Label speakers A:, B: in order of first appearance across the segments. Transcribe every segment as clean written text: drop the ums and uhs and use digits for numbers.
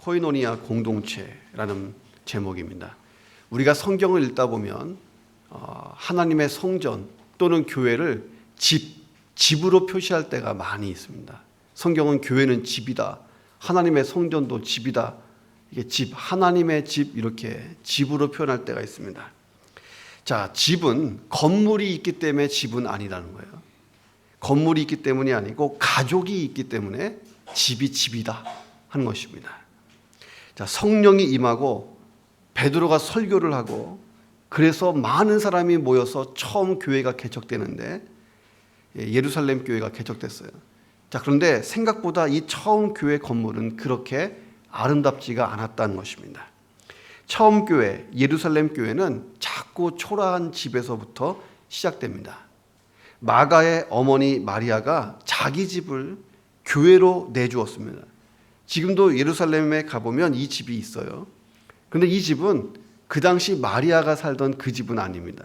A: 코이노니아 공동체라는 제목입니다. 우리가 성경을 읽다 보면 하나님의 성전 또는 교회를 집으로 표시할 때가 많이 있습니다. 성경은 교회는 집이다, 하나님의 성전도 집이다, 이게 집, 하나님의 집, 이렇게 집으로 표현할 때가 있습니다. 자, 집은 건물이 있기 때문에 집은 아니라는 거예요. 건물이 있기 때문이 아니고 가족이 있기 때문에 집이 집이다 하는 것입니다. 자, 성령이 임하고 베드로가 설교를 하고 그래서 많은 사람이 모여서 처음 교회가 개척되는데 예루살렘 교회가 개척됐어요. 자, 그런데 생각보다 이 처음 교회 건물은 그렇게 아름답지가 않았다는 것입니다. 처음 교회, 예루살렘 교회는 작고 초라한 집에서부터 시작됩니다. 마가의 어머니 마리아가 자기 집을 교회로 내주었습니다. 지금도 예루살렘에 가보면 이 집이 있어요. 그런데 이 집은 그 당시 마리아가 살던 그 집은 아닙니다.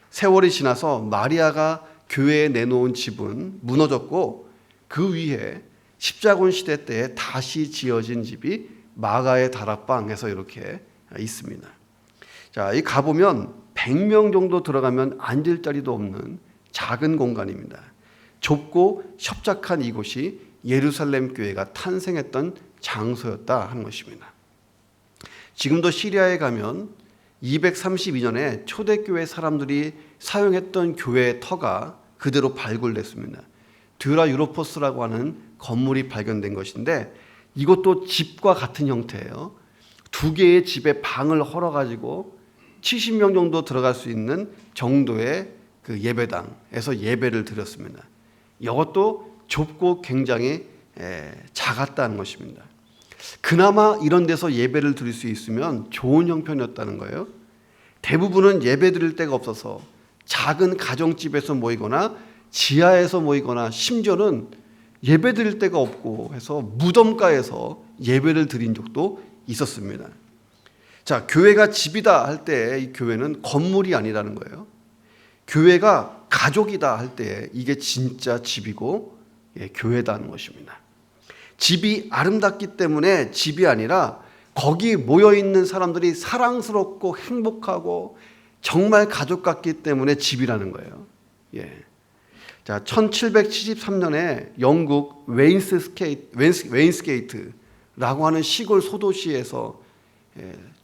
A: 세월이 지나서 마리아가 교회에 내놓은 집은 무너졌고 그 위에 십자군 시대 때에 다시 지어진 집이 마가의 다락방에서 이렇게 있습니다. 자, 이 가보면 100명 정도 들어가면 앉을 자리도 없는 작은 공간입니다. 좁고 협착한 이곳이 예루살렘 교회가 탄생했던 장소였다 하는 것입니다. 지금도 시리아에 가면 232년에 초대교회 사람들이 사용했던 교회의 터가 그대로 발굴됐습니다. 드라 유로포스라고 하는 건물이 발견된 것인데 이것도 집과 같은 형태예요. 두 개의 집에 방을 헐어가지고 70명 정도 들어갈 수 있는 정도의 그 예배당에서 예배를 드렸습니다. 이것도 좁고 굉장히 작았다는 것입니다. 그나마 이런 데서 예배를 드릴 수 있으면 좋은 형편이었다는 거예요. 대부분은 예배 드릴 데가 없어서 작은 가정집에서 모이거나 지하에서 모이거나 심지어는 예배 드릴 데가 없고 해서 무덤가에서 예배를 드린 적도 있었습니다. 자, 교회가 집이다 할 때 이 교회는 건물이 아니라는 거예요. 교회가 가족이다 할 때 이게 진짜 집이고 교회다는 것입니다. 집이 아름답기 때문에 집이 아니라 거기 모여있는 사람들이 사랑스럽고 행복하고 정말 가족 같기 때문에 집이라는 거예요. 자, 1773년에 영국 웨인스게이트라고 하는 시골 소도시에서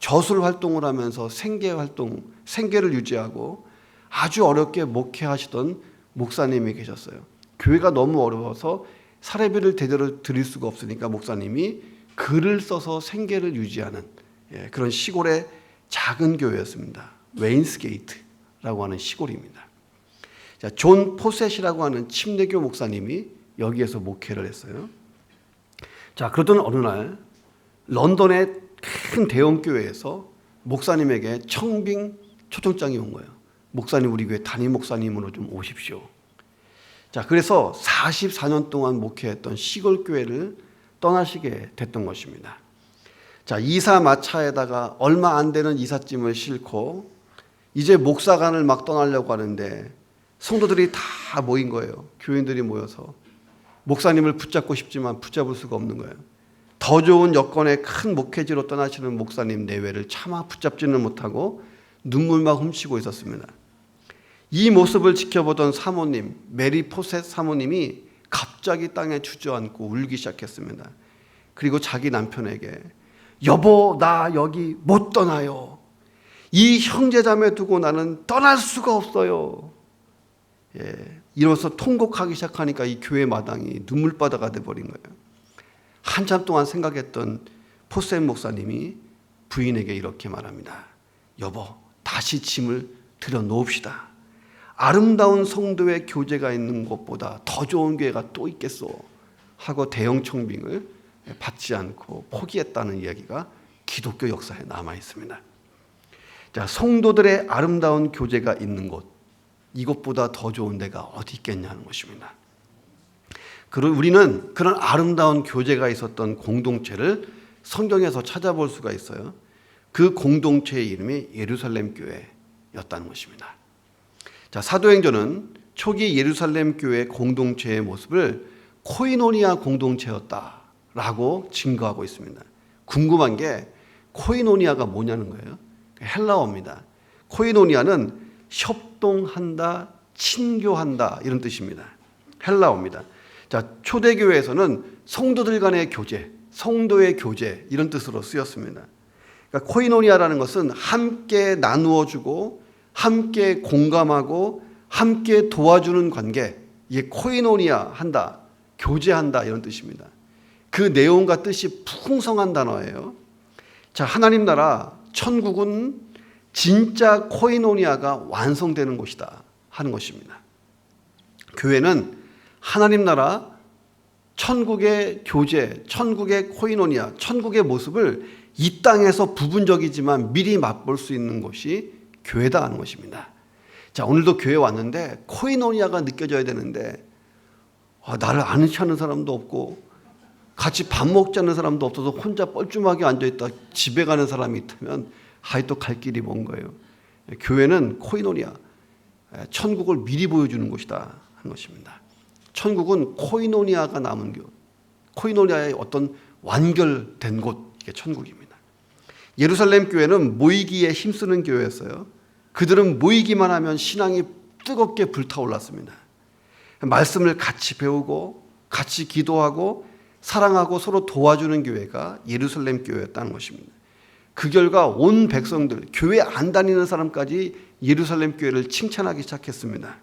A: 저술 활동을 하면서 생계를 유지하고 아주 어렵게 목회하시던 목사님이 계셨어요. 교회가 너무 어려워서 사례비를 제대로 드릴 수가 없으니까 목사님이 글을 써서 생계를 유지하는 그런 시골의 작은 교회였습니다. 웨인스게이트라고 하는 시골입니다. 자, 존 포셋이라고 하는 침례교 목사님이 여기에서 목회를 했어요. 자, 그러던 어느 날 런던의 큰 대형 교회에서 목사님에게 청빙 초청장이 온 거예요. 목사님, 우리 교회 담임 목사님으로 좀 오십시오. 자, 그래서 44년 동안 목회했던 시골 교회를 떠나시게 됐던 것입니다. 자, 이사 마차에다가 얼마 안 되는 이삿짐을 싣고 이제 목사관을 막 떠나려고 하는데 성도들이 다 모인 거예요. 교인들이 모여서 목사님을 붙잡고 싶지만 붙잡을 수가 없는 거예요. 더 좋은 여건의 큰 목회지로 떠나시는 목사님 내외를 차마 붙잡지는 못하고 눈물만 훔치고 있었습니다. 이 모습을 지켜보던 사모님, 메리 포셋 사모님이 갑자기 땅에 주저앉고 울기 시작했습니다. 그리고 자기 남편에게 여보, 나 여기 못 떠나요. 이 형제자매 두고 나는 떠날 수가 없어요. 이러면서 통곡하기 시작하니까 이 교회 마당이 눈물바다가 돼버린 거예요. 한참 동안 생각했던 포셋 목사님이 부인에게 이렇게 말합니다. 여보, 다시 짐을 들여놓읍시다. 아름다운 성도의 교제가 있는 것보다 더 좋은 교회가 또 있겠소 하고 대형 청빙을 받지 않고 포기했다는 이야기가 기독교 역사에 남아 있습니다. 자, 성도들의 아름다운 교제가 있는 곳, 이것보다 더 좋은 데가 어디 있겠냐는 것입니다. 우리는 그런 아름다운 교제가 있었던 공동체를 성경에서 찾아볼 수가 있어요. 그 공동체의 이름이 예루살렘 교회였다는 것입니다. 자, 사도행전은 초기 예루살렘 교회 공동체의 모습을 코이노니아 공동체였다라고 증거하고 있습니다. 궁금한 게 코이노니아가 뭐냐는 거예요. 헬라어입니다. 코이노니아는 협동한다, 친교한다 이런 뜻입니다. 헬라어입니다. 자, 초대교회에서는 성도들 간의 교제, 성도의 교제 이런 뜻으로 쓰였습니다. 그러니까 코이노니아라는 것은 함께 나누어주고 함께 공감하고 함께 도와주는 관계, 이게 코이노니아 한다, 교제한다 이런 뜻입니다. 그 내용과 뜻이 풍성한 단어예요. 자, 하나님 나라 천국은 진짜 코이노니아가 완성되는 곳이다 하는 것입니다. 교회는 하나님 나라 천국의 교제, 천국의 코이노니아, 천국의 모습을 이 땅에서 부분적이지만 미리 맛볼 수 있는 곳이 교회다 하는 것입니다. 자, 오늘도 교회 왔는데 코이노니아가 느껴져야 되는데 나를 아는 체 하는 사람도 없고 같이 밥 먹지 않는 사람도 없어서 혼자 뻘쭘하게 앉아있다 집에 가는 사람이 있다면 또 갈 길이 먼 거예요. 교회는 코이노니아, 천국을 미리 보여주는 곳이다 하는 것입니다. 천국은 코이노니아가 남은 곳, 코이노니아의 어떤 완결된 곳, 이게 천국입니다. 예루살렘 교회는 모이기에 힘쓰는 교회였어요. 그들은 모이기만 하면 신앙이 뜨겁게 불타올랐습니다. 말씀을 같이 배우고 같이 기도하고 사랑하고 서로 도와주는 교회가 예루살렘 교회였다는 것입니다. 그 결과 온 백성들, 교회 안 다니는 사람까지 예루살렘 교회를 칭찬하기 시작했습니다.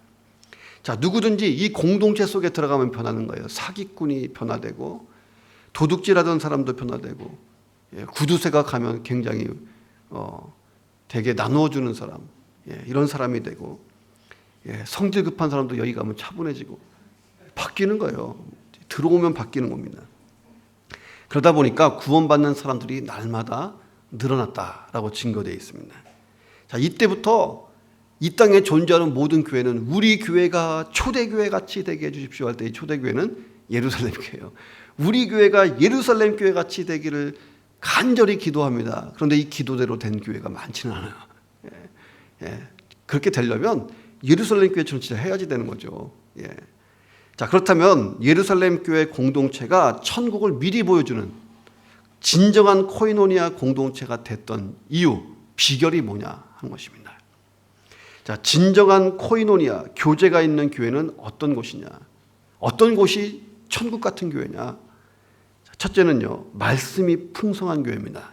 A: 자, 누구든지 이 공동체 속에 들어가면 변하는 거예요. 사기꾼이 변화되고 도둑질하던 사람도 변화되고 구두쇠가 가면 굉장히 되게 나누어주는 사람, 이런 사람이 되고 성질 급한 사람도 여기 가면 차분해지고 바뀌는 거예요. 들어오면 바뀌는 겁니다. 그러다 보니까 구원받는 사람들이 날마다 늘어났다라고 증거되어 있습니다. 자, 이때부터 이 땅에 존재하는 모든 교회는 우리 교회가 초대교회 같이 되게 해주십시오 할 때 이 초대교회는 예루살렘 교회예요. 우리 교회가 예루살렘 교회 같이 되기를 간절히 기도합니다. 그런데 이 기도대로 된 교회가 많지는 않아요. 그렇게 되려면 예루살렘 교회처럼 진짜 해야지 되는 거죠. 자, 그렇다면 예루살렘 교회 공동체가 천국을 미리 보여주는 진정한 코이노니아 공동체가 됐던 이유, 비결이 뭐냐 하는 것입니다. 자, 진정한 코이노니아, 교제가 있는 교회는 어떤 곳이냐? 어떤 곳이 천국 같은 교회냐? 첫째는요, 말씀이 풍성한 교회입니다.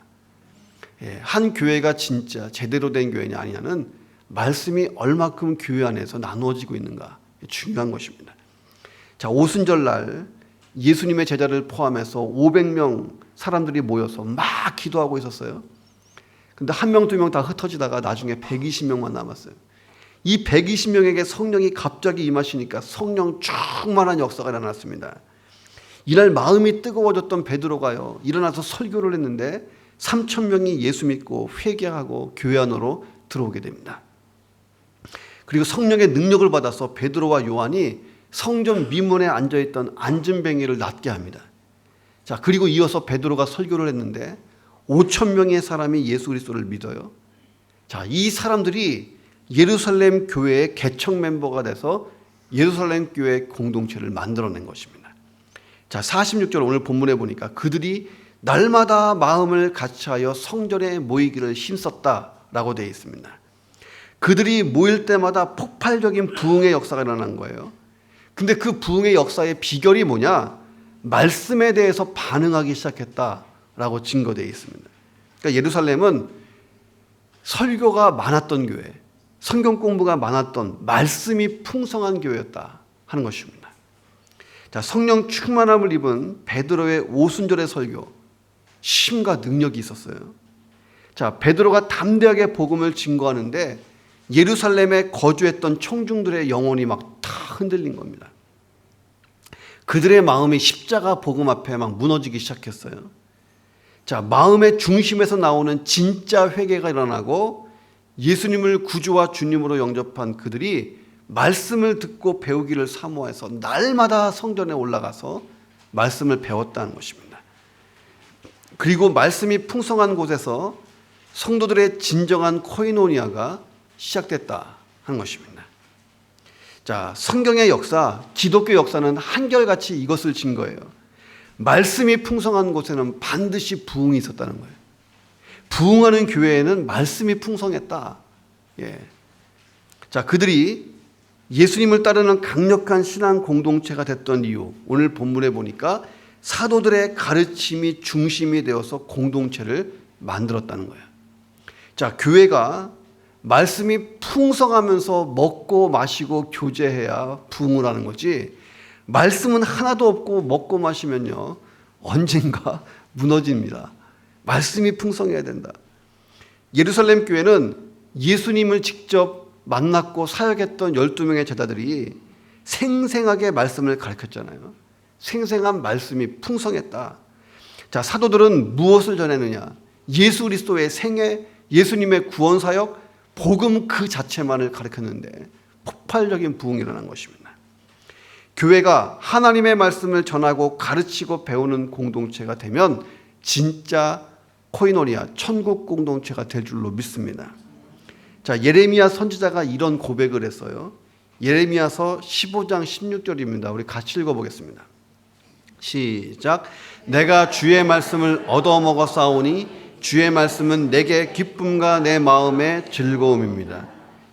A: 한 교회가 진짜 제대로 된 교회냐 아니냐는 말씀이 얼마큼 교회 안에서 나누어지고 있는가, 중요한 것입니다. 자, 오순절날 예수님의 제자를 포함해서 500명 사람들이 모여서 막 기도하고 있었어요. 근데 한 명, 두 명 다 흩어지다가 나중에 120명만 남았어요. 이 120명에게 성령이 갑자기 임하시니까 성령 충만한 역사가 일어났습니다. 이날 마음이 뜨거워졌던 베드로가요, 일어나서 설교를 했는데 3,000명이 예수 믿고 회개하고 교회 안으로 들어오게 됩니다. 그리고 성령의 능력을 받아서 베드로와 요한이 성전 미문에 앉아있던 앉은뱅이를 낫게 합니다. 자, 그리고 이어서 베드로가 설교를 했는데 5,000명의 사람이 예수 그리스도를 믿어요. 자, 이 사람들이 예루살렘 교회의 개척 멤버가 돼서 예루살렘 교회 공동체를 만들어낸 것입니다. 자, 46절 오늘 본문에 보니까 그들이 날마다 마음을 같이하여 성전에 모이기를 힘썼다라고 되어 있습니다. 그들이 모일 때마다 폭발적인 부흥의 역사가 일어난 거예요. 근데 그 부흥의 역사의 비결이 뭐냐? 말씀에 대해서 반응하기 시작했다라고 증거되어 있습니다. 그러니까 예루살렘은 설교가 많았던 교회, 성경 공부가 많았던 말씀이 풍성한 교회였다 하는 것입니다. 자, 성령 충만함을 입은 베드로의 오순절의 설교, 힘과 능력이 있었어요. 자, 베드로가 담대하게 복음을 증거하는데 예루살렘에 거주했던 청중들의 영혼이 막 다 흔들린 겁니다. 그들의 마음이 십자가 복음 앞에 막 무너지기 시작했어요. 자, 마음의 중심에서 나오는 진짜 회개가 일어나고 예수님을 구주와 주님으로 영접한 그들이 말씀을 듣고 배우기를 사모해서 날마다 성전에 올라가서 말씀을 배웠다는 것입니다. 그리고 말씀이 풍성한 곳에서 성도들의 진정한 코이노니아가 시작됐다 하는 것입니다. 자, 성경의 역사, 기독교 역사는 한결같이 이것을 증거해요. 말씀이 풍성한 곳에는 반드시 부흥이 있었다는 거예요. 부흥하는 교회에는 말씀이 풍성했다. 예. 자, 그들이 예수님을 따르는 강력한 신앙 공동체가 됐던 이유, 오늘 본문에 보니까 사도들의 가르침이 중심이 되어서 공동체를 만들었다는 거예요. 자, 교회가 말씀이 풍성하면서 먹고 마시고 교제해야 부흥을 하는 거지, 말씀은 하나도 없고 먹고 마시면요 언젠가 무너집니다. 말씀이 풍성해야 된다. 예루살렘 교회는 예수님을 직접 만났고 사역했던 12명의 제자들이 생생하게 말씀을 가르쳤잖아요. 생생한 말씀이 풍성했다. 자, 사도들은 무엇을 전했느냐? 예수 그리스도의 생애, 예수님의 구원 사역, 복음 그 자체만을 가르쳤는데 폭발적인 부흥이 일어난 것입니다. 교회가 하나님의 말씀을 전하고 가르치고 배우는 공동체가 되면 진짜 코이노니아, 천국 공동체가 될 줄로 믿습니다. 자, 예레미야 선지자가 이런 고백을 했어요. 예레미야서 15장 16절입니다. 우리 같이 읽어보겠습니다. 시작. 내가 주의 말씀을 얻어먹었사오니 주의 말씀은 내게 기쁨과 내 마음의 즐거움입니다.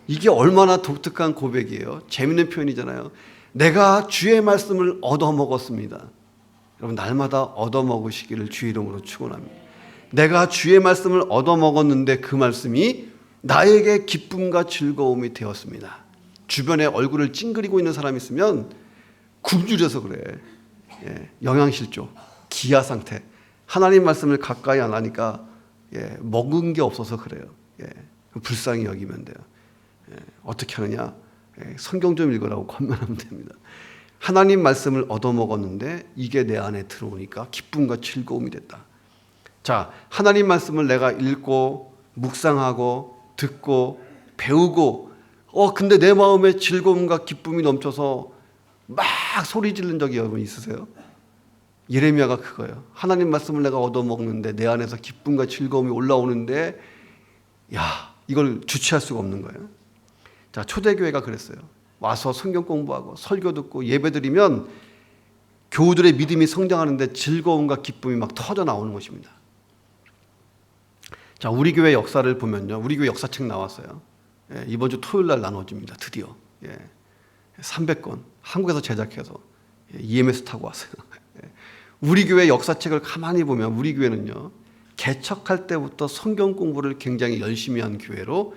A: 이게 얼마나 독특한 고백이에요. 재밌는 표현이잖아요. 내가 주의 말씀을 얻어먹었습니다. 여러분, 날마다 얻어먹으시기를 주의 이름으로 축원합니다. 내가 주의 말씀을 얻어먹었는데 그 말씀이 나에게 기쁨과 즐거움이 되었습니다. 주변에 얼굴을 찡그리고 있는 사람이 있으면 굶주려서 그래. 예, 영양실조, 기아 상태. 하나님 말씀을 가까이 안 하니까 먹은 게 없어서 그래요. 불쌍히 여기면 돼요. 어떻게 하느냐? 성경 좀 읽으라고 권면하면 됩니다. 하나님 말씀을 얻어먹었는데 이게 내 안에 들어오니까 기쁨과 즐거움이 됐다. 자, 하나님 말씀을 내가 읽고 묵상하고 듣고 배우고 근데 내 마음에 즐거움과 기쁨이 넘쳐서 막 소리 지른 적이 여러분 있으세요? 예레미야가 그거예요. 하나님 말씀을 내가 얻어먹는데 내 안에서 기쁨과 즐거움이 올라오는데 이걸 주체할 수가 없는 거예요. 자, 초대교회가 그랬어요. 와서 성경 공부하고 설교 듣고 예배 드리면 교우들의 믿음이 성장하는데 즐거움과 기쁨이 막 터져 나오는 것입니다. 자, 우리 교회 역사를 보면요, 우리 교회 역사책 나왔어요. 이번 주 토요일 날 나눠집니다. 드디어 300권 한국에서 제작해서 EMS 타고 왔어요. 우리 교회 역사책을 가만히 보면 우리 교회는요, 개척할 때부터 성경 공부를 굉장히 열심히 한 교회로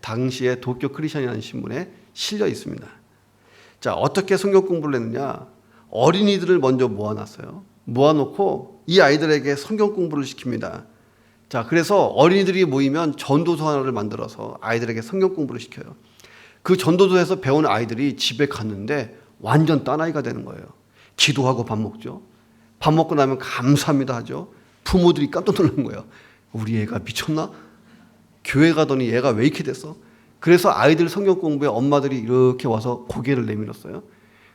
A: 당시에 도쿄 크리스천이라는 신문에 실려 있습니다. 자, 어떻게 성경 공부를 했느냐? 어린이들을 먼저 모아놨어요. 모아놓고 이 아이들에게 성경 공부를 시킵니다. 자, 그래서 어린이들이 모이면 전도서 하나를 만들어서 아이들에게 성경 공부를 시켜요. 그 전도서에서 배운 아이들이 집에 갔는데 완전 딴아이가 되는 거예요. 기도하고 밥 먹죠. 밥 먹고 나면 감사합니다 하죠. 부모들이 깜짝 놀란 거예요. 우리 애가 미쳤나? 교회 가더니 얘가 왜 이렇게 됐어? 그래서 아이들 성경 공부에 엄마들이 이렇게 와서 고개를 내밀었어요.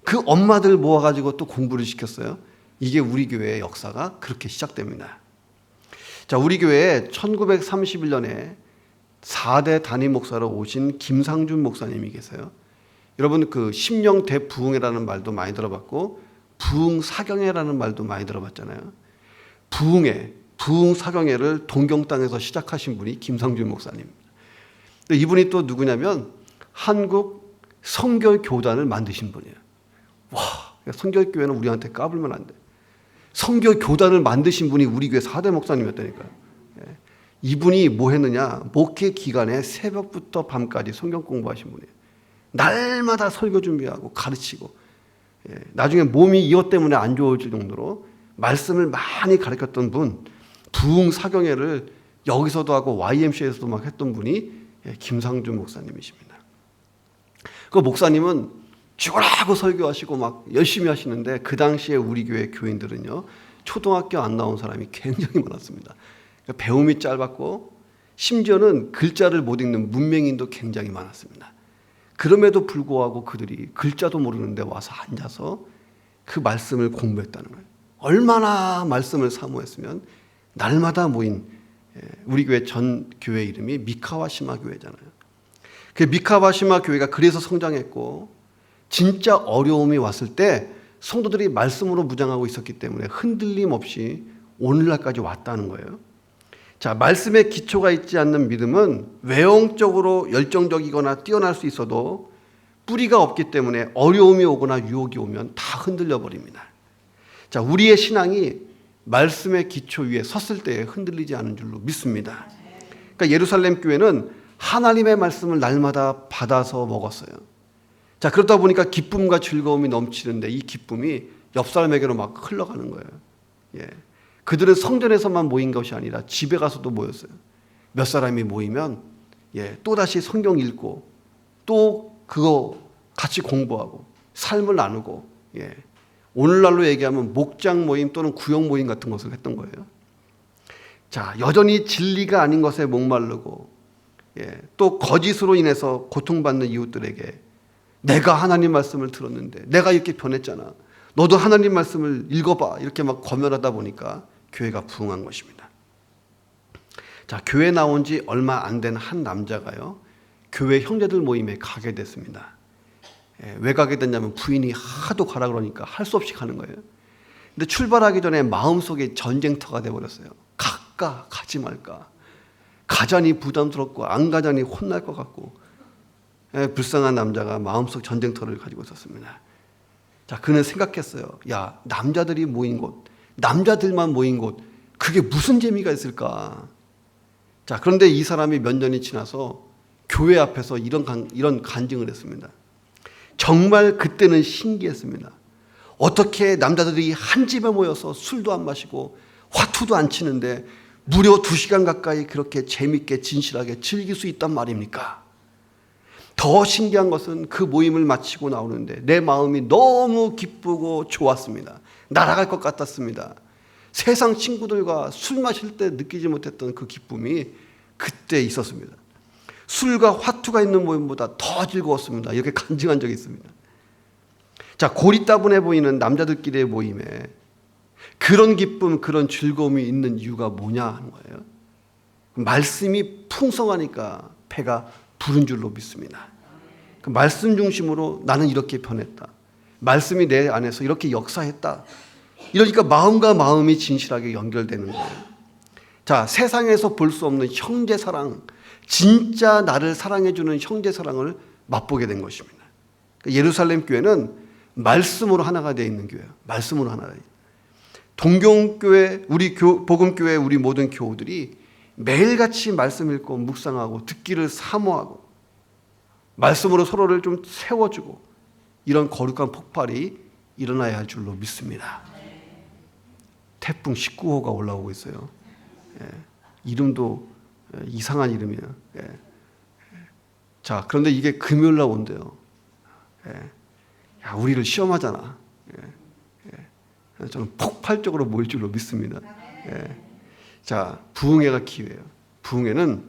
A: 그 엄마들 모아가지고 또 공부를 시켰어요. 이게 우리 교회의 역사가 그렇게 시작됩니다. 자, 우리 교회에 1931년에 4대 담임 목사로 오신 김상준 목사님이 계세요. 여러분, 그 심령 대부흥회라는 말도 많이 들어봤고 부흥 사경회라는 말도 많이 들어봤잖아요. 부흥회, 부흥 사경회를 동경 땅에서 시작하신 분이 김상준 목사님입니다. 근데 이분이 또 누구냐면 한국 성결교단을 만드신 분이에요. 와, 성결교회는 우리한테 까불면 안 돼. 성결교단을 만드신 분이 우리 교회 4대 목사님이었다니까요. 이분이 뭐 했느냐? 목회 기간에 새벽부터 밤까지 성경 공부하신 분이에요. 날마다 설교 준비하고 가르치고, 나중에 몸이 이것 때문에 안 좋아질 정도로 말씀을 많이 가르쳤던 분, 부흥 사경회를 여기서도 하고 YMCA에서도 막 했던 분이 김상준 목사님이십니다. 그 목사님은 죽으라고 설교하시고 막 열심히 하시는데 그 당시에 우리 교회 교인들은요, 초등학교 안 나온 사람이 굉장히 많았습니다. 배움이 짧았고 심지어는 글자를 못 읽는 문맹인도 굉장히 많았습니다. 그럼에도 불구하고 그들이 글자도 모르는데 와서 앉아서 그 말씀을 공부했다는 거예요. 얼마나 말씀을 사모했으면 날마다 모인, 우리 교회 전 교회 이름이 미카와시마 교회잖아요. 그 미카와시마 교회가 그래서 성장했고 진짜 어려움이 왔을 때 성도들이 말씀으로 무장하고 있었기 때문에 흔들림 없이 오늘날까지 왔다는 거예요. 자, 말씀에 기초가 있지 않는 믿음은 외형적으로 열정적이거나 뛰어날 수 있어도 뿌리가 없기 때문에 어려움이 오거나 유혹이 오면 다 흔들려 버립니다. 자, 우리의 신앙이 말씀의 기초 위에 섰을 때에 흔들리지 않은 줄로 믿습니다. 그러니까 예루살렘 교회는 하나님의 말씀을 날마다 받아서 먹었어요. 자, 그러다 보니까 기쁨과 즐거움이 넘치는데 이 기쁨이 옆 사람에게로 막 흘러가는 거예요. 예. 그들은 성전에서만 모인 것이 아니라 집에 가서도 모였어요. 몇 사람이 모이면 또다시 성경 읽고 또 그거 같이 공부하고 삶을 나누고 오늘날로 얘기하면 목장 모임 또는 구역 모임 같은 것을 했던 거예요. 자, 여전히 진리가 아닌 것에 목마르고 또 거짓으로 인해서 고통받는 이웃들에게 내가 하나님 말씀을 들었는데 내가 이렇게 변했잖아. 너도 하나님 말씀을 읽어봐. 이렇게 막 권면하다 보니까 교회가 부흥한 것입니다. 자, 교회 나온 지 얼마 안 된 한 남자가요, 교회 형제들 모임에 가게 됐습니다. 왜 가게 됐냐면 부인이 하도 가라 그러니까 할 수 없이 가는 거예요. 근데 출발하기 전에 마음속에 전쟁터가 돼버렸어요. 갈까 가지 말까. 가자니 부담스럽고 안 가자니 혼날 것 같고. 불쌍한 남자가 마음속 전쟁터를 가지고 있었습니다. 자, 그는 생각했어요. 야, 남자들이 모인 곳, 남자들만 모인 곳, 그게 무슨 재미가 있을까? 자, 그런데 이 사람이 몇 년이 지나서 교회 앞에서 이런 간증을 했습니다. 정말 그때는 신기했습니다. 어떻게 남자들이 한 집에 모여서 술도 안 마시고 화투도 안 치는데 무려 2시간 가까이 그렇게 재밌게 진실하게 즐길 수 있단 말입니까? 더 신기한 것은 그 모임을 마치고 나오는데 내 마음이 너무 기쁘고 좋았습니다. 날아갈 것 같았습니다. 세상 친구들과 술 마실 때 느끼지 못했던 그 기쁨이 그때 있었습니다. 술과 화투가 있는 모임보다 더 즐거웠습니다. 이렇게 간증한 적이 있습니다. 자, 고리따분해 보이는 남자들끼리의 모임에 그런 기쁨, 그런 즐거움이 있는 이유가 뭐냐 하는 거예요. 말씀이 풍성하니까 배가 부른 줄로 믿습니다. 그 말씀 중심으로 나는 이렇게 변했다. 말씀이 내 안에서 이렇게 역사했다. 이러니까 마음과 마음이 진실하게 연결되는 거예요. 자, 세상에서 볼 수 없는 형제 사랑, 진짜 나를 사랑해주는 형제 사랑을 맛보게 된 것입니다. 예루살렘 교회는 말씀으로 하나가 되어 있는 교회예요. 말씀으로 하나가 되어 있는. 동경교회, 우리 복음교회, 우리 모든 교우들이 매일같이 말씀 읽고 묵상하고 듣기를 사모하고 말씀으로 서로를 좀 세워주고 이런 거룩한 폭발이 일어나야 할 줄로 믿습니다. 태풍 19호가 올라오고 있어요. 이름도 이상한 이름이에요. 자, 그런데 이게 금요일 날 온대요. 야, 우리를 시험하잖아. 저는 폭발적으로 모일 줄로 믿습니다. 자, 부흥회가 기회예요. 부흥회는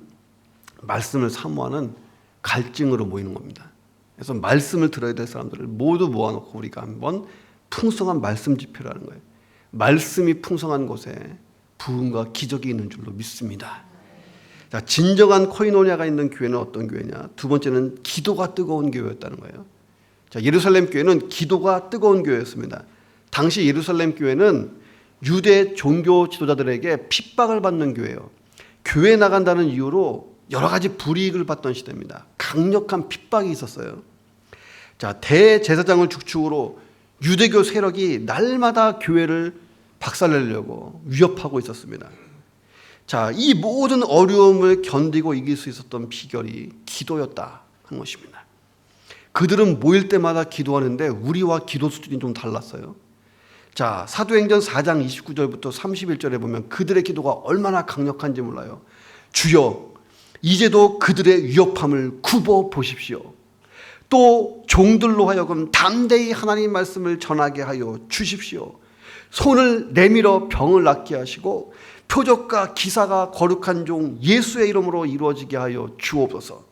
A: 말씀을 사모하는 갈증으로 모이는 겁니다. 그래서 말씀을 들어야 될 사람들을 모두 모아놓고 우리가 한번 풍성한 말씀 집회를 하는 거예요. 말씀이 풍성한 곳에 부흥과 기적이 있는 줄로 믿습니다. 자, 진정한 코이노니아가 있는 교회는 어떤 교회냐? 두 번째는 기도가 뜨거운 교회였다는 거예요. 자, 예루살렘 교회는 기도가 뜨거운 교회였습니다. 당시 예루살렘 교회는 유대 종교 지도자들에게 핍박을 받는 교회예요. 교회 나간다는 이유로 여러 가지 불이익을 받던 시대입니다. 강력한 핍박이 있었어요. 자, 대제사장을 주축으로 유대교 세력이 날마다 교회를 박살내려고 위협하고 있었습니다. 자, 이 모든 어려움을 견디고 이길 수 있었던 비결이 기도였다 하는 것입니다. 그들은 모일 때마다 기도하는데 우리와 기도 수준이 좀 달랐어요. 자, 사도행전 4장 29절부터 31절에 보면 그들의 기도가 얼마나 강력한지 몰라요. 주여, 이제도 그들의 위협함을 굽어 보십시오. 또 종들로 하여금 담대히 하나님 말씀을 전하게 하여 주십시오. 손을 내밀어 병을 낫게 하시고 표적과 기사가 거룩한 종 예수의 이름으로 이루어지게 하여 주옵소서.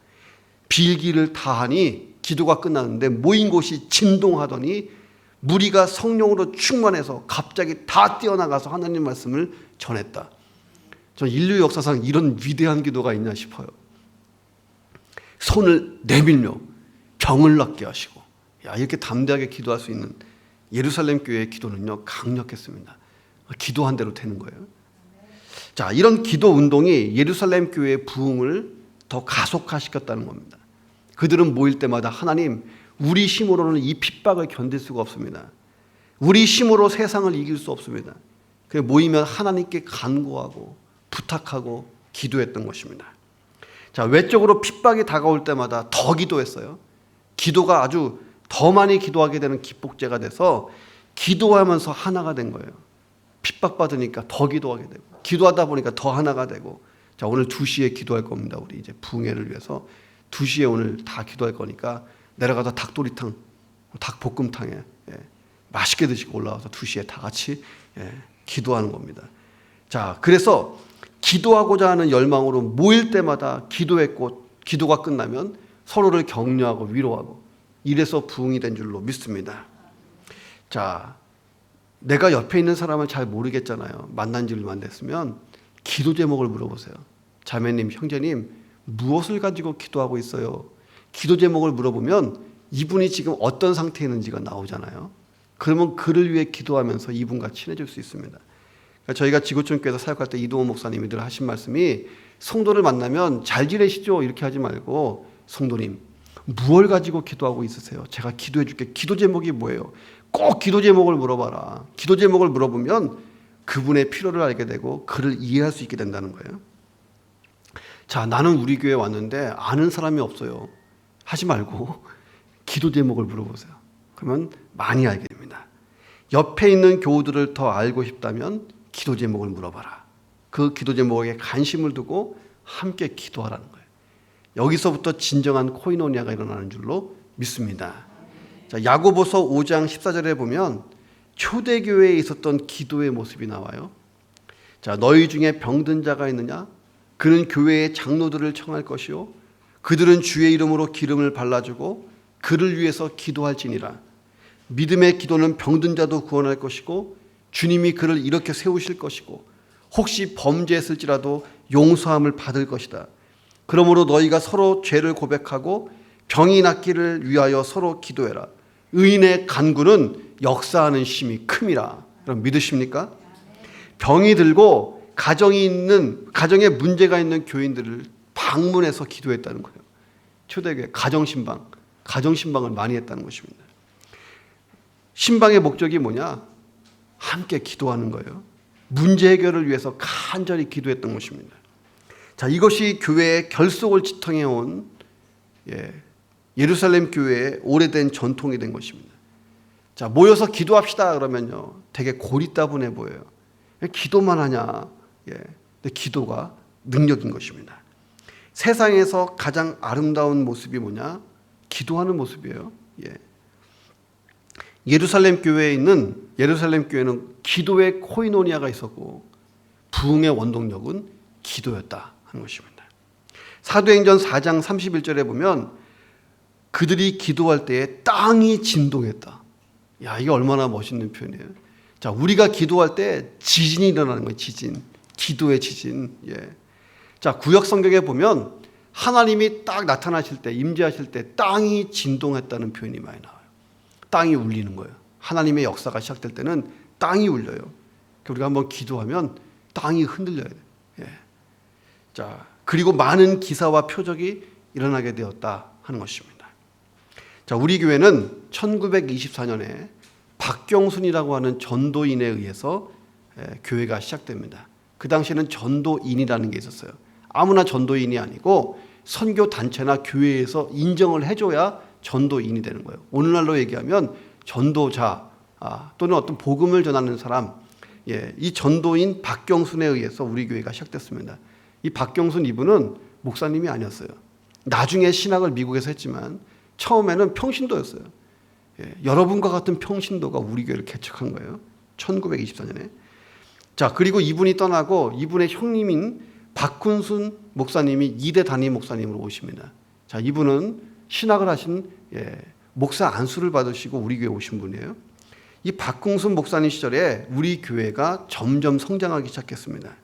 A: 빌기를 다하니 기도가 끝났는데 모인 곳이 진동하더니 무리가 성령으로 충만해서 갑자기 다 뛰어나가서 하나님 말씀을 전했다. 전 인류 역사상 이런 위대한 기도가 있나 싶어요. 손을 내밀며 병을 낫게 하시고, 야, 이렇게 담대하게 기도할 수 있는 예루살렘 교회의 기도는요, 강력했습니다. 기도한 대로 되는 거예요. 자, 이런 기도 운동이 예루살렘 교회의 부흥을 더 가속화시켰다는 겁니다. 그들은 모일 때마다 하나님, 우리 힘으로는 이 핍박을 견딜 수가 없습니다. 우리 힘으로 세상을 이길 수 없습니다. 그래서 모이면 하나님께 간구하고 부탁하고 기도했던 것입니다. 자, 외적으로 핍박이 다가올 때마다 더 기도했어요. 기도가 아주 더 많이 기도하게 되는 기폭제가 돼서 기도하면서 하나가 된 거예요. 핍박받으니까 더 기도하게 되고, 기도하다 보니까 더 하나가 되고. 자, 오늘 2시에 기도할 겁니다. 우리 이제 부흥회를 위해서 2시에 오늘 다 기도할 거니까 내려가서 닭도리탕, 닭볶음탕에 맛있게 드시고 올라와서 2시에 다 같이 기도하는 겁니다. 자, 그래서 기도하고자 하는 열망으로 모일 때마다 기도했고, 기도가 끝나면 서로를 격려하고 위로하고, 이래서 부흥이 된 줄로 믿습니다. 자, 내가 옆에 있는 사람은 잘 모르겠잖아요. 만난 지 얼마 안 됐으면 기도 제목을 물어보세요. 자매님, 형제님, 무엇을 가지고 기도하고 있어요? 기도 제목을 물어보면 이분이 지금 어떤 상태에 있는지가 나오잖아요. 그러면 그를 위해 기도하면서 이분과 친해질 수 있습니다. 그러니까 저희가 지구촌교회에서 사역할 때 이동호 목사님이 늘 하신 말씀이, 성도를 만나면 잘 지내시죠? 이렇게 하지 말고, 성도님, 무엇을 가지고 기도하고 있으세요? 제가 기도해 줄게. 기도 제목이 뭐예요? 꼭 기도 제목을 물어봐라. 기도 제목을 물어보면 그분의 필요를 알게 되고 그를 이해할 수 있게 된다는 거예요. 자, 나는 우리 교회에 왔는데 아는 사람이 없어요. 하지 말고 기도 제목을 물어보세요. 그러면 많이 알게 됩니다. 옆에 있는 교우들을 더 알고 싶다면 기도 제목을 물어봐라. 그 기도 제목에 관심을 두고 함께 기도하라는 거예요. 여기서부터 진정한 코이노니아가 일어나는 줄로 믿습니다. 자, 야고보서 5장 14절에 보면 초대교회에 있었던 기도의 모습이 나와요. 자, 너희 중에 병든 자가 있느냐? 그는 교회의 장로들을 청할 것이요, 그들은 주의 이름으로 기름을 발라주고 그를 위해서 기도할지니라. 믿음의 기도는 병든 자도 구원할 것이고 주님이 그를 이렇게 세우실 것이고 혹시 범죄했을지라도 용서함을 받을 것이다. 그러므로 너희가 서로 죄를 고백하고 병이 낫기를 위하여 서로 기도해라. 의인의 간구는 역사하는 힘이 큼이라. 여러분 믿으십니까? 병이 들고 가정에 문제가 있는 교인들을 방문해서 기도했다는 거예요. 초대교회 가정신방을 많이 했다는 것입니다. 신방의 목적이 뭐냐? 함께 기도하는 거예요. 문제 해결을 위해서 간절히 기도했던 것입니다. 자, 이것이 교회의 결속을 지탱해온 예루살렘 교회의 오래된 전통이 된 것입니다. 자, 모여서 기도합시다 그러면요, 되게 고리따분해 보여요. 기도만 하냐? 근데 기도가 능력인 것입니다. 세상에서 가장 아름다운 모습이 뭐냐? 기도하는 모습이에요. 예루살렘 교회는 기도의 코이노니아가 있었고 부흥의 원동력은 기도였다 하는 것입니다. 사도행전 4장 31절에 보면 그들이 기도할 때에 땅이 진동했다. 야, 이게 얼마나 멋있는 표현이에요. 자, 우리가 기도할 때 지진이 일어나는 거예요. 지진. 기도의 지진. 자, 구약 성경에 보면 하나님이 딱 나타나실 때, 임재하실 때 땅이 진동했다는 표현이 많이 나와요. 땅이 울리는 거예요. 하나님의 역사가 시작될 때는 땅이 울려요. 우리가 한번 기도하면 땅이 흔들려야 돼요. 자, 그리고 많은 기사와 표적이 일어나게 되었다 하는 것입니다. 자, 우리 교회는 1924년에 박경순이라고 하는 전도인에 의해서 교회가 시작됩니다. 그 당시에는 전도인이라는 게 있었어요. 아무나 전도인이 아니고 선교 단체나 교회에서 인정을 해줘야 전도인이 되는 거예요. 오늘날로 얘기하면 전도자 또는 어떤 복음을 전하는 사람, 이 전도인 박경순에 의해서 우리 교회가 시작됐습니다. 이 박경순 이분은 목사님이 아니었어요. 나중에 신학을 미국에서 했지만 처음에는 평신도였어요. 여러분과 같은 평신도가 우리 교회를 개척한 거예요. 1924년에. 자, 그리고 이분이 떠나고 이분의 형님인 박훈순 목사님이 2대 담임 목사님으로 오십니다. 자, 이분은 신학을 하신 목사 안수를 받으시고 우리 교회에 오신 분이에요. 이 박훈순 목사님 시절에 우리 교회가 점점 성장하기 시작했습니다.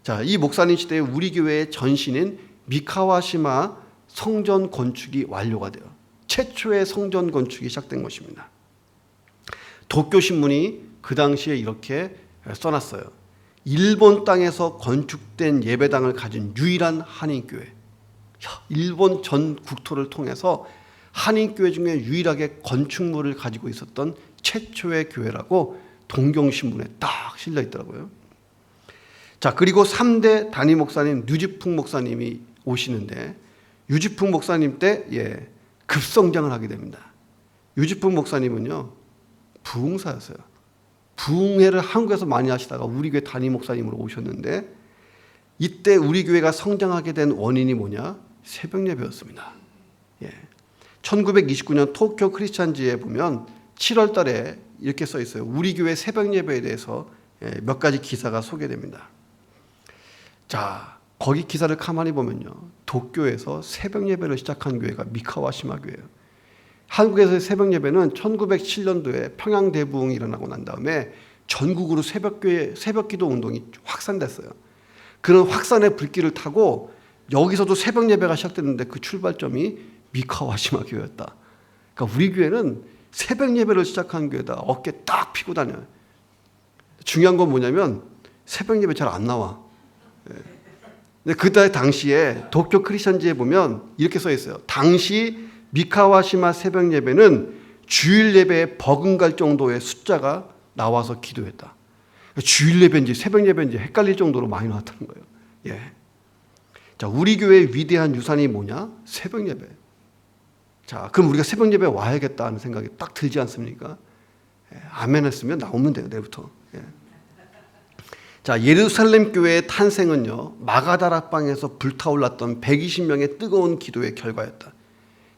A: 자, 이 목사님 시대에 우리 교회의 전신인 미카와시마 성전 건축이 완료가 돼요. 최초의 성전 건축이 시작된 것입니다. 도쿄 신문이 그 당시에 이렇게 써놨어요. 일본 땅에서 건축된 예배당을 가진 유일한 한인교회. 일본 전 국토를 통해서 한인교회 중에 유일하게 건축물을 가지고 있었던 최초의 교회라고 동경신문에 딱 실려 있더라고요. 자, 그리고 3대 단임 목사님 류지풍 목사님이 오시는데, 류지풍 목사님 때 급성장을 하게 됩니다. 류지풍 목사님은요, 부흥사였어요. 부흥회를 한국에서 많이 하시다가 우리 교회 단임 목사님으로 오셨는데, 이때 우리 교회가 성장하게 된 원인이 뭐냐? 새벽 예배였습니다. 1929년 도쿄 크리스찬지에 보면 7월 달에 이렇게 써 있어요. 우리 교회 새벽 예배에 대해서 몇 가지 기사가 소개됩니다. 자, 거기 기사를 가만히 보면요, 도쿄에서 새벽 예배를 시작한 교회가 미카와시마 교회예요. 한국에서의 새벽 예배는 1907년도에 평양 대부흥이 일어나고 난 다음에 전국으로 새벽 기도 운동이 확산됐어요. 그런 확산의 불길을 타고 여기서도 새벽 예배가 시작됐는데 그 출발점이 미카와시마 교회였다. 그러니까 우리 교회는 새벽 예배를 시작한 교회다. 어깨 딱 피고 다녀요. 중요한 건 뭐냐면 새벽 예배 잘 안 나와. 근데 그때 당시에 도쿄 크리스천지에 보면 이렇게 써 있어요. 당시 미카와시마 새벽 예배는 주일 예배에 버금갈 정도의 숫자가 나와서 기도했다. 주일 예배인지 새벽 예배인지 헷갈릴 정도로 많이 나왔다는 거예요. 자, 우리 교회의 위대한 유산이 뭐냐? 새벽 예배. 자, 그럼 우리가 새벽 예배 와야겠다 하는 생각이 딱 들지 않습니까? 아멘 했으면 나오면 돼요, 내일부터. 자, 예루살렘 교회의 탄생은요, 마가다락방에서 불타올랐던 120명의 뜨거운 기도의 결과였다.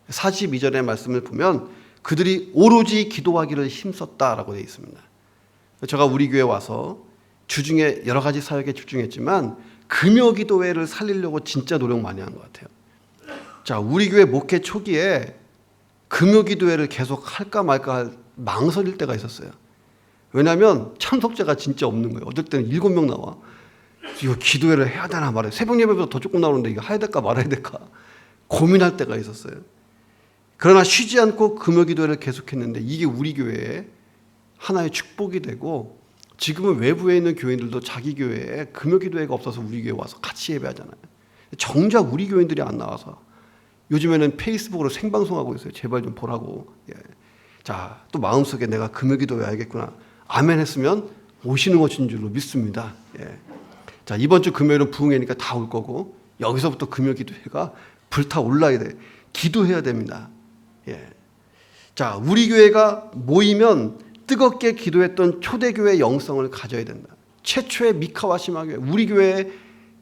A: 42절의 말씀을 보면 그들이 오로지 기도하기를 힘썼다라고 되어 있습니다. 제가 우리 교회 와서 주중에 여러 가지 사역에 집중했지만 금요 기도회를 살리려고 진짜 노력 많이 한 것 같아요. 자, 우리 교회 목회 초기에 금요 기도회를 계속 할까 말까 망설일 때가 있었어요. 왜냐하면 참석자가 진짜 없는 거예요. 어떨 때는 7명 나와. 이거 기도회를 해야 되나 말아야 돼. 새벽 예배보다 더 조금 나오는데 이거 해야 될까 말아야 될까 고민할 때가 있었어요. 그러나 쉬지 않고 금요 기도회를 계속했는데 이게 우리 교회의 하나의 축복이 되고, 지금은 외부에 있는 교인들도 자기 교회에 금요 기도회가 없어서 우리 교회 와서 같이 예배하잖아요. 정작 우리 교인들이 안 나와서 요즘에는 페이스북으로 생방송하고 있어요. 제발 좀 보라고. 자, 또 마음속에 내가 금요 기도회 와야겠구나. 아멘 했으면 오시는 것인 줄로 믿습니다. 자, 이번 주 금요일은 부흥회니까 다 올 거고, 여기서부터 금요 기도회가 불타올라야 돼. 기도해야 됩니다. 자, 우리 교회가 모이면 뜨겁게 기도했던 초대교회 영성을 가져야 된다. 최초의 미카와시마 교회, 우리 교회의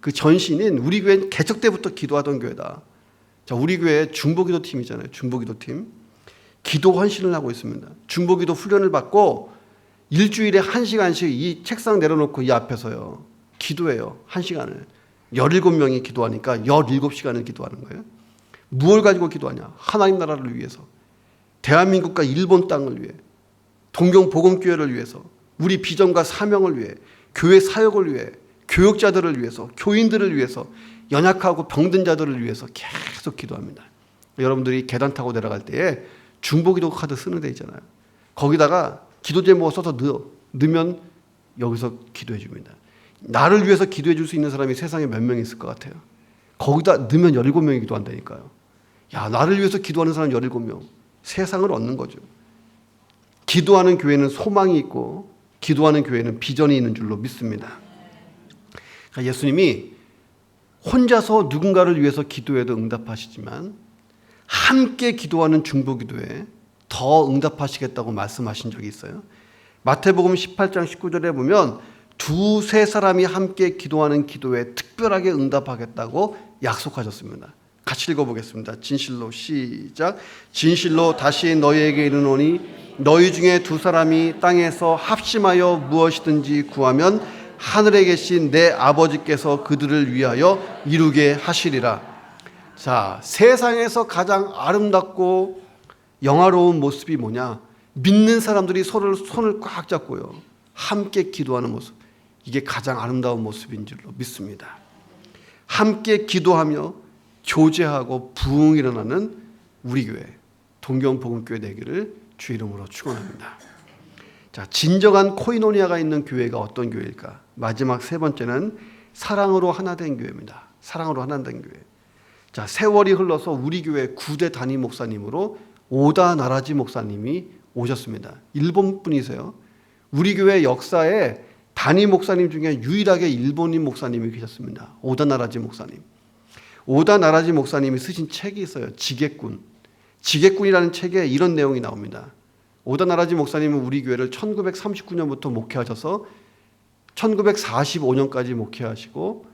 A: 그 전신인 우리 교회는 개척 때부터 기도하던 교회다. 자, 우리 교회 중보기도 팀이잖아요. 중보기도 팀. 기도 헌신을 하고 있습니다. 중보기도 훈련을 받고 일주일에 1시간씩 이 책상 내려놓고 이 앞에서요, 기도해요. 1시간을. 17명이 기도하니까 17시간을 기도하는 거예요. 무엇을 가지고 기도하냐? 하나님 나라를 위해서, 대한민국과 일본 땅을 위해, 동경복음교회를 위해서, 우리 비전과 사명을 위해, 교회 사역을 위해, 교육자들을 위해서, 교인들을 위해서, 연약하고 병든 자들을 위해서 계속 기도합니다. 여러분들이 계단 타고 내려갈 때에 중보기도 카드 쓰는 데 있잖아요. 거기다가 기도 제목을 써서 넣으면 여기서 기도해 줍니다. 나를 위해서 기도해 줄 수 있는 사람이 세상에 몇 명 있을 것 같아요? 거기다 넣으면 17명이 기도한다니까요. 야, 나를 위해서 기도하는 사람 17명. 세상을 얻는 거죠. 기도하는 교회는 소망이 있고 기도하는 교회는 비전이 있는 줄로 믿습니다. 그러니까 예수님이 혼자서 누군가를 위해서 기도해도 응답하시지만 함께 기도하는 중보기도에 더 응답하시겠다고 말씀하신 적이 있어요. 마태복음 18장 19절에 보면 두세 사람이 함께 기도하는 기도에 특별하게 응답하겠다고 약속하셨습니다. 같이 읽어보겠습니다. 진실로 시작. 진실로 다시 너희에게 이르노니 너희 중에 두 사람이 땅에서 합심하여 무엇이든지 구하면 하늘에 계신 내 아버지께서 그들을 위하여 이루게 하시리라. 자, 세상에서 가장 아름답고 영화로운 모습이 뭐냐? 믿는 사람들이 서로 손을 꽉 잡고요, 함께 기도하는 모습. 이게 가장 아름다운 모습인 줄로 믿습니다. 함께 기도하며 교제하고 부흥이 일어나는 우리 교회 동경복음교회 되기를 주 이름으로 축원합니다. 자, 진정한 코이노니아가 있는 교회가 어떤 교회일까? 마지막 세 번째는 사랑으로 하나 된 교회입니다. 사랑으로 하나 된 교회. 자, 세월이 흘러서 우리 교회 9대 담임 목사님으로 오다 나라지 목사님이 오셨습니다. 일본 분이세요. 우리 교회 역사에 담임 목사님 중에 유일하게 일본인 목사님이 계셨습니다. 오다 나라지 목사님. 오다 나라지 목사님이 쓰신 책이 있어요. 지게꾼. 지게꾼이라는 책에 이런 내용이 나옵니다. 오다 나라지 목사님은 우리 교회를 1939년부터 목회하셔서 1945년까지 목회하시고,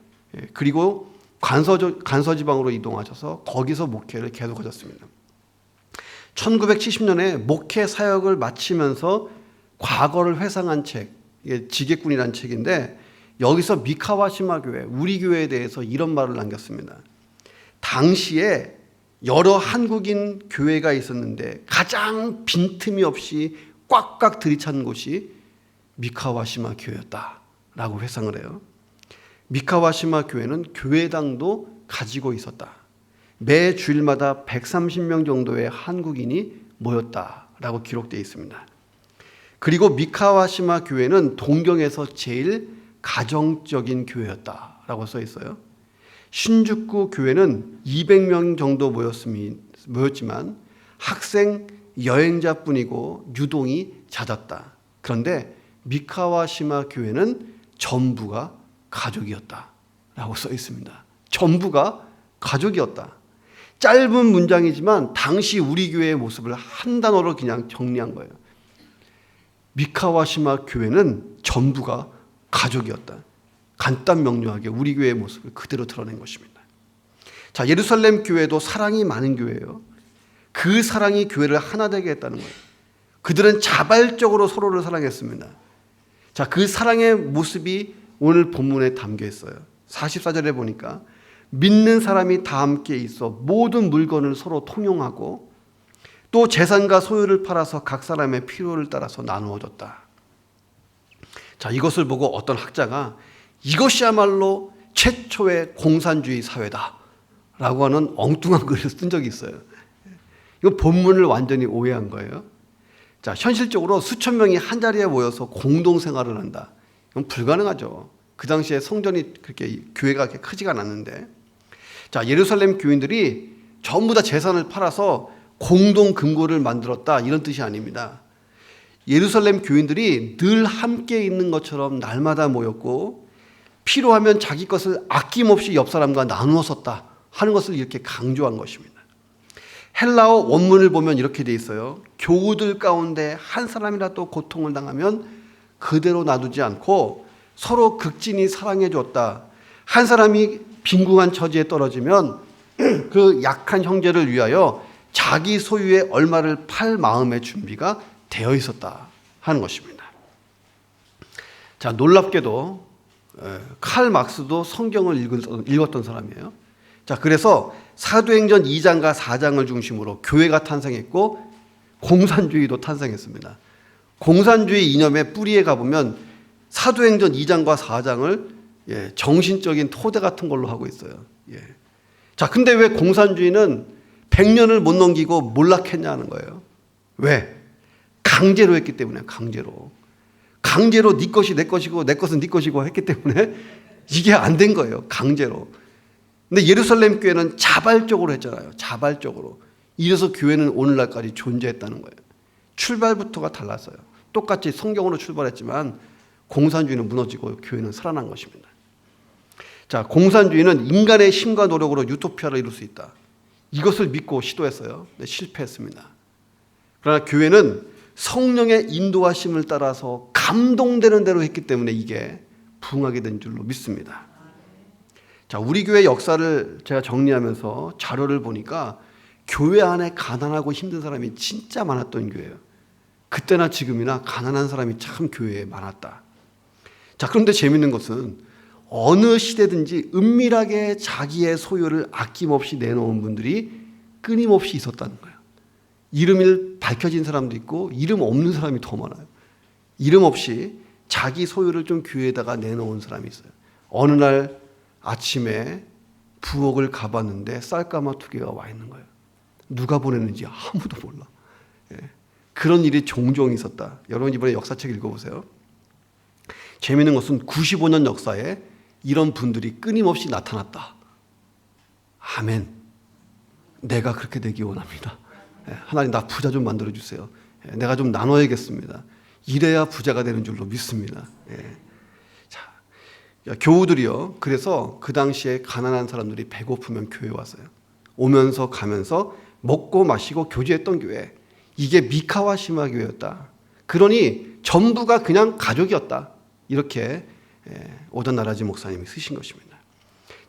A: 그리고 간서지방으로 이동하셔서 거기서 목회를 계속하셨습니다. 1970년에 목회 사역을 마치면서 과거를 회상한 책, 이게 지게꾼이라는 책인데, 여기서 미카와시마 교회, 우리 교회에 대해서 이런 말을 남겼습니다. 당시에 여러 한국인 교회가 있었는데 가장 빈틈이 없이 꽉꽉 들이찬 곳이 미카와시마 교회였다라고 회상을 해요. 미카와시마 교회는 교회당도 가지고 있었다. 매 주일마다 130명 정도의 한국인이 모였다라고 기록되어 있습니다. 그리고 미카와시마 교회는 동경에서 제일 가정적인 교회였다라고 써 있어요. 신주쿠 교회는 200명 정도 모였지만 학생, 여행자뿐이고 유동이 잦았다. 그런데 미카와시마 교회는 전부가 가족이었다라고 써 있습니다. 전부가 가족이었다. 짧은 문장이지만 당시 우리 교회의 모습을 한 단어로 그냥 정리한 거예요. 미카와시마 교회는 전부가 가족이었다. 간단 명료하게 우리 교회의 모습을 그대로 드러낸 것입니다. 자, 예루살렘 교회도 사랑이 많은 교회예요. 그 사랑이 교회를 하나 되게 했다는 거예요. 그들은 자발적으로 서로를 사랑했습니다. 자, 그 사랑의 모습이 오늘 본문에 담겨 있어요. 44절에 보니까 믿는 사람이 다 함께 있어 모든 물건을 서로 통용하고 또 재산과 소유를 팔아서 각 사람의 필요를 따라서 나누어 줬다. 자, 이것을 보고 어떤 학자가 이것이야말로 최초의 공산주의 사회다라고 하는 엉뚱한 글을 쓴 적이 있어요. 이거 본문을 완전히 오해한 거예요. 자, 현실적으로 수천 명이 한 자리에 모여서 공동 생활을 한다. 이건 불가능하죠. 그 당시에 성전이 그렇게 교회가 그렇게 크지가 않았는데, 자, 예루살렘 교인들이 전부 다 재산을 팔아서 공동 금고를 만들었다 이런 뜻이 아닙니다. 예루살렘 교인들이 늘 함께 있는 것처럼 날마다 모였고 필요하면 자기 것을 아낌없이 옆 사람과 나누어 썼다 하는 것을 이렇게 강조한 것입니다. 헬라어 원문을 보면 이렇게 돼 있어요. 교우들 가운데 한 사람이라도 고통을 당하면 그대로 놔두지 않고 서로 극진히 사랑해 줬다. 한 사람이 빈궁한 처지에 떨어지면 그 약한 형제를 위하여 자기 소유의 얼마를 팔 마음의 준비가 되어 있었다 하는 것입니다. 자, 놀랍게도 칼 막스도 성경을 읽었던 사람이에요. 자, 그래서 사도행전 2장과 4장을 중심으로 교회가 탄생했고 공산주의도 탄생했습니다. 공산주의 이념의 뿌리에 가보면 사도행전 2장과 4장을 정신적인 토대 같은 걸로 하고 있어요. 자, 근데 왜 공산주의는 100년을 못 넘기고 몰락했냐는 거예요. 왜? 강제로 했기 때문에. 강제로 네 것이 내 것이고 내 것은 네 것이고 했기 때문에 이게 안 된 거예요. 강제로. 근데 예루살렘 교회는 자발적으로 했잖아요. 자발적으로. 이래서 교회는 오늘날까지 존재했다는 거예요. 출발부터가 달랐어요. 똑같이 성경으로 출발했지만 공산주의는 무너지고 교회는 살아난 것입니다. 자, 공산주의는 인간의 힘과 노력으로 유토피아를 이룰 수 있다. 이것을 믿고 시도했어요. 근데 실패했습니다. 그러나 교회는 성령의 인도하심을 따라서 감동되는 대로 했기 때문에 이게 부흥하게 된 줄로 믿습니다. 자, 우리 교회 역사를 제가 정리하면서 자료를 보니까 교회 안에 가난하고 힘든 사람이 진짜 많았던 교회예요. 그때나 지금이나 가난한 사람이 참 교회에 많았다. 자, 그런데 재밌는 것은 어느 시대든지 은밀하게 자기의 소유를 아낌없이 내놓은 분들이 끊임없이 있었다는 거예요. 이름이 밝혀진 사람도 있고 이름 없는 사람이 더 많아요. 이름 없이 자기 소유를 좀 교회에다가 내놓은 사람이 있어요. 어느 날 아침에 부엌을 가봤는데 쌀가마 2개가 와 있는 거예요. 누가 보냈는지 아무도 몰라. 그런 일이 종종 있었다. 여러분 이번에 역사책 읽어보세요. 재미있는 것은 95년 역사에 이런 분들이 끊임없이 나타났다. 아멘. 내가 그렇게 되기 원합니다. 하나님 나 부자 좀 만들어주세요. 내가 좀 나눠야겠습니다. 이래야 부자가 되는 줄로 믿습니다. 자, 교우들이요. 그래서 그 당시에 가난한 사람들이 배고프면 교회 왔어요. 오면서 가면서 먹고 마시고 교제했던 교회. 이게 미카와 시마 교회였다. 그러니 전부가 그냥 가족이었다. 이렇게 오던 나라지 목사님이 쓰신 것입니다.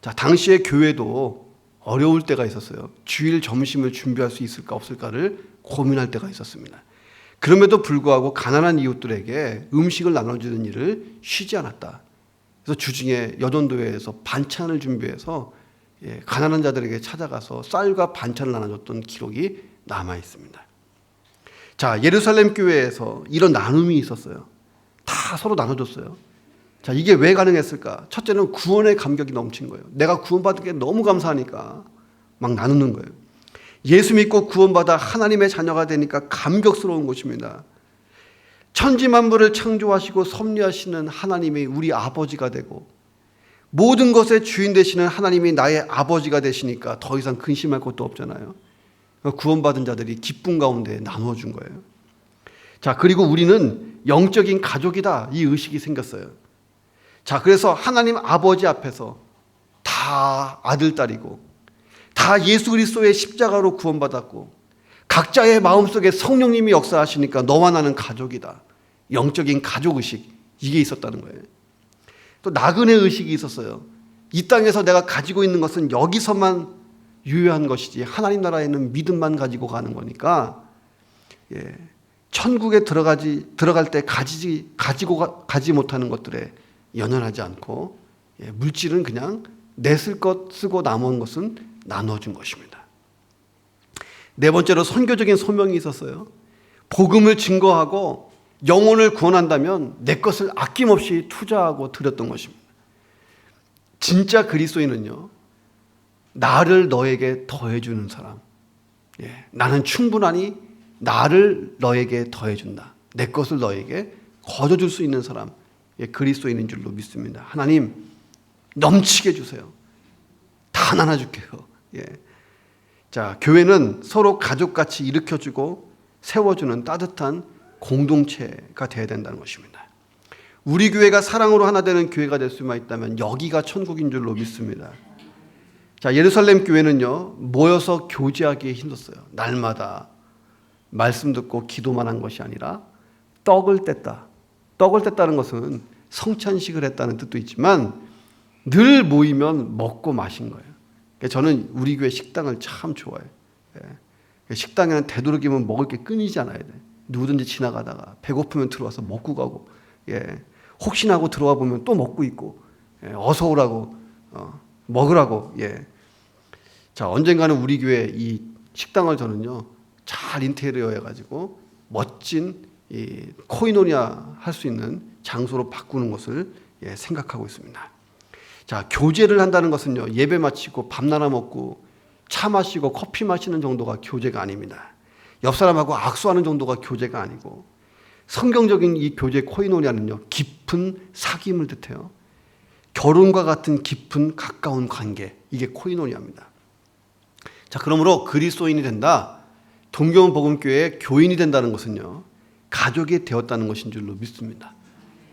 A: 자, 당시의 교회도 어려울 때가 있었어요. 주일 점심을 준비할 수 있을까 없을까를 고민할 때가 있었습니다. 그럼에도 불구하고 가난한 이웃들에게 음식을 나눠주는 일을 쉬지 않았다. 그래서 주중에 여전도회에서 반찬을 준비해서 가난한 자들에게 찾아가서 쌀과 반찬을 나눠줬던 기록이 남아 있습니다. 자, 예루살렘 교회에서 이런 나눔이 있었어요. 다 서로 나눠줬어요. 자, 이게 왜 가능했을까? 첫째는 구원의 감격이 넘친 거예요. 내가 구원받은 게 너무 감사하니까 막 나누는 거예요. 예수 믿고 구원받아 하나님의 자녀가 되니까 감격스러운 것입니다. 천지만물을 창조하시고 섭리하시는 하나님이 우리 아버지가 되고 모든 것의 주인 되시는 하나님이 나의 아버지가 되시니까 더 이상 근심할 것도 없잖아요. 구원받은 자들이 기쁨 가운데 나누어준 거예요. 자, 그리고 우리는 영적인 가족이다. 이 의식이 생겼어요. 자, 그래서 하나님 아버지 앞에서 다 아들, 딸이고 다 예수 그리스도의 십자가로 구원받았고 각자의 마음속에 성령님이 역사하시니까 너와 나는 가족이다. 영적인 가족의식, 이게 있었다는 거예요. 또 나그네 의식이 있었어요. 이 땅에서 내가 가지고 있는 것은 여기서만 유효한 것이지 하나님 나라에는 믿음만 가지고 가는 거니까 천국에 들어갈 때 가지 못하는 것들에 연연하지 않고 물질은 그냥 내 쓸 것 쓰고 남은 것은 나눠준 것입니다. 네 번째로 선교적인 소명이 있었어요. 복음을 증거하고 영혼을 구원한다면 내 것을 아낌없이 투자하고 드렸던 것입니다. 진짜 그리스도인은요, 나를 너에게 더해주는 사람. 나는 충분하니 나를 너에게 더해준다. 내 것을 너에게 거저줄 수 있는 사람. 그리스도인인 줄로 믿습니다. 하나님 넘치게 주세요. 다 나눠줄게요. 자, 교회는 서로 가족같이 일으켜주고 세워주는 따뜻한 공동체가 되어야 된다는 것입니다. 우리 교회가 사랑으로 하나 되는 교회가 될 수만 있다면 여기가 천국인 줄로 믿습니다. 자, 예루살렘 교회는요, 모여서 교제하기에 힘들었어요. 날마다 말씀 듣고 기도만 한 것이 아니라 떡을 뗐다. 떡을 뗐다는 것은 성찬식을 했다는 뜻도 있지만 늘 모이면 먹고 마신 거예요. 저는 우리 교회 식당을 참 좋아해요. 식당에는 되도록이면 먹을 게 끊이지 않아야 돼. 누구든지 지나가다가 배고프면 들어와서 먹고 가고, 혹시나 하고 들어와 보면 또 먹고 있고, 어서 오라고, 먹으라고. 자, 언젠가는 우리 교회 이 식당을 저는요, 잘 인테리어 해가지고 멋진 이 코이노니아 할 수 있는 장소로 바꾸는 것을 생각하고 있습니다. 자, 교제를 한다는 것은요, 예배 마치고 밥 나눠 먹고 차 마시고 커피 마시는 정도가 교제가 아닙니다. 옆 사람하고 악수하는 정도가 교제가 아니고 성경적인 이 교제 코이노니아는요, 깊은 사귐을 뜻해요. 결혼과 같은 깊은 가까운 관계, 이게 코이노니아입니다. 자, 그러므로 그리스도인이 된다, 동경복음교회의 교인이 된다는 것은요, 가족이 되었다는 것인 줄로 믿습니다.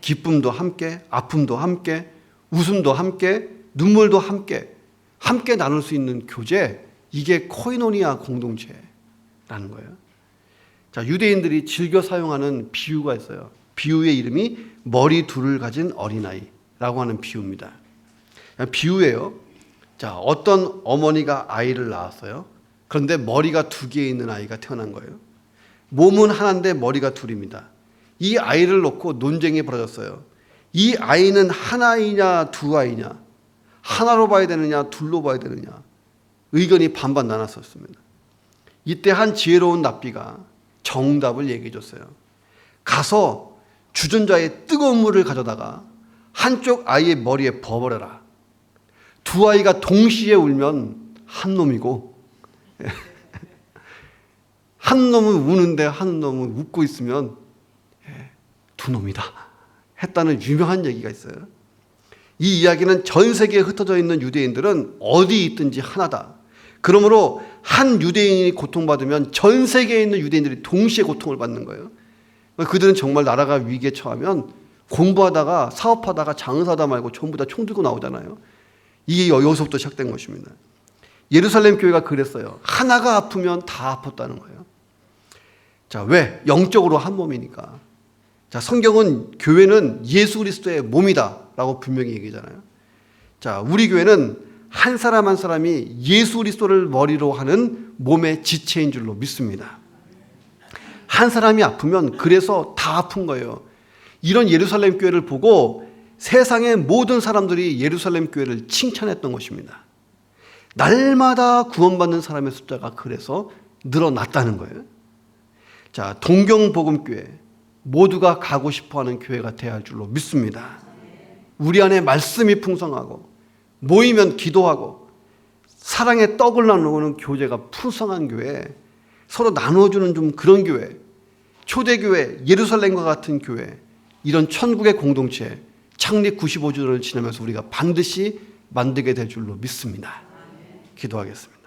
A: 기쁨도 함께, 아픔도 함께, 웃음도 함께, 눈물도 함께 나눌 수 있는 교제, 이게 코이노니아 공동체라는 거예요. 자, 유대인들이 즐겨 사용하는 비유가 있어요. 비유의 이름이 머리 둘을 가진 어린아이라고 하는 비유입니다. 비유예요. 자, 어떤 어머니가 아이를 낳았어요. 그런데 머리가 두 개 있는 아이가 태어난 거예요. 몸은 하나인데 머리가 둘입니다. 이 아이를 놓고 논쟁이 벌어졌어요. 이 아이는 하나이냐 두 아이냐, 하나로 봐야 되느냐 둘로 봐야 되느냐, 의견이 반반 나눴었습니다. 이때 한 지혜로운 납비가 정답을 얘기해 줬어요. 가서 주전자에 뜨거운 물을 가져다가 한쪽 아이의 머리에 버버려라. 두 아이가 동시에 울면 한 놈이고 한 놈은 우는데 한 놈은 웃고 있으면 두 놈이다 했다는 유명한 얘기가 있어요. 이 이야기는 전 세계에 흩어져 있는 유대인들은 어디 있든지 하나다. 그러므로 한 유대인이 고통받으면 전 세계에 있는 유대인들이 동시에 고통을 받는 거예요. 그들은 정말 나라가 위기에 처하면 공부하다가 사업하다가 장사하다 말고 전부 다 총 들고 나오잖아요. 이게 여기서부터 시작된 것입니다. 예루살렘 교회가 그랬어요. 하나가 아프면 다 아팠다는 거예요. 자, 왜? 영적으로 한 몸이니까. 자, 성경은 교회는 예수 그리스도의 몸이다 라고 분명히 얘기하잖아요. 자, 우리 교회는 한 사람 한 사람이 예수 그리스도를 머리로 하는 몸의 지체인 줄로 믿습니다. 한 사람이 아프면 그래서 다 아픈 거예요. 이런 예루살렘 교회를 보고 세상의 모든 사람들이 예루살렘 교회를 칭찬했던 것입니다. 날마다 구원받는 사람의 숫자가 그래서 늘어났다는 거예요. 자, 동경복음교회 모두가 가고 싶어하는 교회가 되어야 할 줄로 믿습니다. 우리 안에 말씀이 풍성하고 모이면 기도하고 사랑의 떡을 나누는 교제가 풍성한 교회, 서로 나눠주는 좀 그런 교회, 초대교회, 예루살렘과 같은 교회, 이런 천국의 공동체 창립 95주년을 지나면서 우리가 반드시 만들게 될 줄로 믿습니다. 기도하겠습니다.